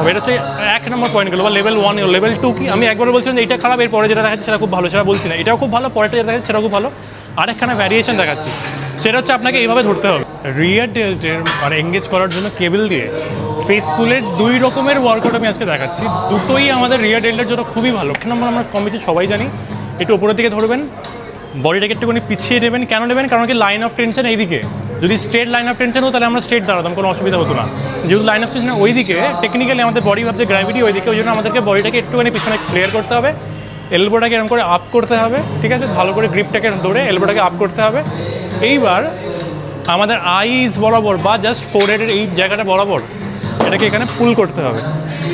এটা হচ্ছে 1 নম্বর পয়েন্টগুলো বা লেভেল 1 লেভেল 2 কি আমি একবার বলছিলাম যে এটা খারাপ, এরপরে যেটা দেখাচ্ছি সেটা খুব ভালো, সেটা বলছি না। এটাও খুব ভালো, পরেরটা যেটা দেখাচ্ছি সেটা খুব ভালো। আরেকখানা ভ্যারিয়েশন দেখাচ্ছি, সেটা হচ্ছে আপনাকে এইভাবে ধরতে হবে। রিয়ার ডেল্টের মানে এঙ্গেজ করার জন্য কেবল দিয়ে ফেসফুলের 2 রকমের ওয়ার্কআউট আমি আজকে দেখাচ্ছি। দুটোই আমাদের রিয়ার ডেল্টের জন্য খুবই ভালো। 1 নম্বর আমরা কম বেশি সবাই জানি, একটু উপরের দিকে ধরবেন, বডিটাকে একটুখানি পিছিয়ে নেবেন। কেন নেবেন? কারণ কি লাইন অফ টেনশন এইদিকে, যদি স্ট্রেট লাইন অফ টেনশন হতো তাহলে আমরা স্ট্রেট দাঁড়াতাম, কোনো অসুবিধা হতো না। যেহেতু লাইন অফ টেনশন ওইদিকে, টেকনিক্যালি আমাদের বডি ভাবছে গ্র্যাভিটি ওইদিকে, ওই জন্য আমাদেরকে বডিটাকে একটুখানি পিছনে ক্লিয়ার করতে হবে, এলবোটাকে এরকম করে আপ করতে হবে, ঠিক আছে? ভালো করে গ্রিপটাকে ধরে এলবোটাকে আপ করতে হবে। এইবার আমাদের আইজ বরাবর বা জাস্ট ফোরহেডের এই জায়গাটা বরাবর এটাকে এখানে পুল করতে হবে।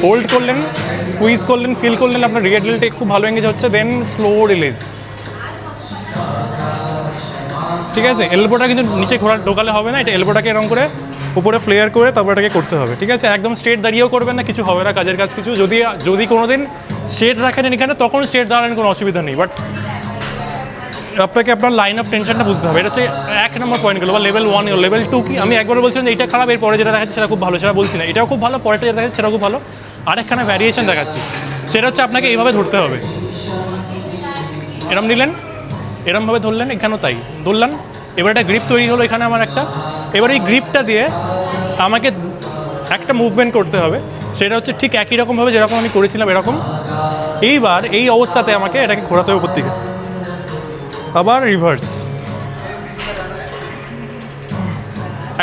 হোল্ড করলেন, স্কুইজ করলেন, ফিল করলেন, আপনার রিয়ার ডেল্টে খুব ভালো এঙ্গেজ হচ্ছে, দেন স্লো রিলিজ, ঠিক আছে? এলবোটা কিন্তু নিচে ঘোরা ঢোকালে হবে না, এটা এলবোটাকে এরকম করে উপরে ফ্লেয়ার করে তারপর এটাকে করতে হবে, ঠিক আছে? একদম স্ট্রেট দাঁড়িয়েও করবেন না, কিছু হবে না, কাজের কাজ কিছু। যদি কোনো দিন স্ট্রেট রাখেন এখানে তখন স্ট্রেট দাঁড়ান, কোনো অসুবিধা নেই, বাট আপনাকে আপনার লাইন অফ টেনশনটা বুঝতে হবে। এটা হচ্ছে 1 নম্বর পয়েন্টগুলো বা লেভেল 1 লেভেল 2 কি আমি একবার বলছিলাম যে এটা খারাপ, এরপরে যেটা দেখাচ্ছি সেটা খুব ভালো, সেটা বলছি না। এটাও খুব ভালো, পরেরটা যেটা দেখাচ্ছি সেটা খুব ভালো। আরেকখানা ভ্যারিয়েশন দেখাচ্ছি, সেটা হচ্ছে আপনাকে এইভাবে ধরতে হবে। এরম নিলেন, এরমভাবে ধরলেন, এখানেও তাই ধরলেন। এবার একটা গ্রিপ তৈরি হলো এখানে আমার একটা। এবার এই গ্রিপটা দিয়ে আমাকে একটা মুভমেন্ট করতে হবে, সেটা হচ্ছে ঠিক একই রকমভাবে যেরকম আমি করেছিলাম এরকম। এইবার এই অবস্থাতে আমাকে এটাকে ঘোরাতে হবে উপর দিকে, আবার রিভার্স।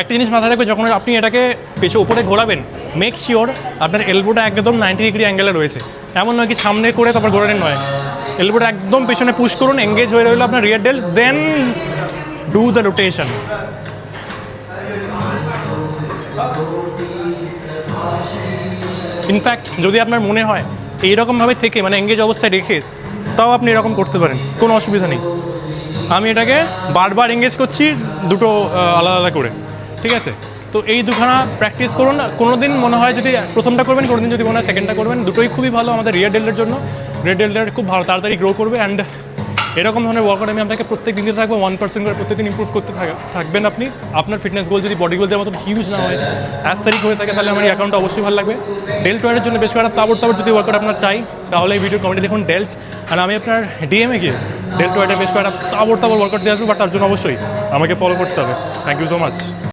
একটা জিনিস মাথায় রাখবে, যখন আপনি এটাকে উপরে ঘোরাবেন, মেক শিওর আপনার এলবোটা একদম 90 ডিগ্রি অ্যাঙ্গেলে রয়েছে। এমন নয় কি সামনে করে তারপর ঘোরানো নয়, এলবোটা একদম পেছনে পুশ করুন, এঙ্গেজ হয়ে রইল আপনার rear delt, then do the rotation. In fact যদি আপনার মনে হয় এইরকমভাবে থেকে মানে এঙ্গেজ অবস্থায় রেখে তাও আপনি এরকম করতে পারেন, কোনো অসুবিধা নেই। আমি এটাকে বারবার এঙ্গেজ করছি দুটো আলাদা আলাদা করে, ঠিক আছে? তো এই দুখানা প্র্যাকটিস করুন। কোনো দিন মনে হয় যদি প্রথমটা করবেন, কোনো দিন যদি মনে হয় সেকেন্ডটা করবেন, দুটোই খুবই ভালো আমাদের রিয়ার ডেল্টের জন্য। রিয়ার ডেল্টের খুব ভালো, তাড়াতাড়ি গ্রো করবে। অ্যান্ড এরকম ধরনের ওয়ার্কআউট আমি আপনাকে প্রত্যেক দিন দিতে থাকবো, 1% করে প্রত্যেকদিন ইম্প্রুভ করতে থাকবেন আপনি। আপনার ফিটনেস গোল যদি বডি গোলদের মতো হিউজ না হয়, অ্যাস্থেটিক হয়ে থাকে, তাহলে আমার এই অ্যাকাউন্টটা অবশ্যই ভালো লাগবে। ডেল্টয়েডের জন্য বেশ কয়েকটা তাবড় যদি ওয়ার্কআউট আপনার চাই, তাহলে এই ভিডিও কমেন্টে দেখুন ডেলস, আর আমি আপনার ডিএমে গিয়ে ডেল্টয়েডের বেশ কয়েকটা তাবড় ওয়ার্কআউট দিয়ে আসবো, বাট তার জন্য অবশ্যই আমাকে ফলো করতে হবে। Thank you so much.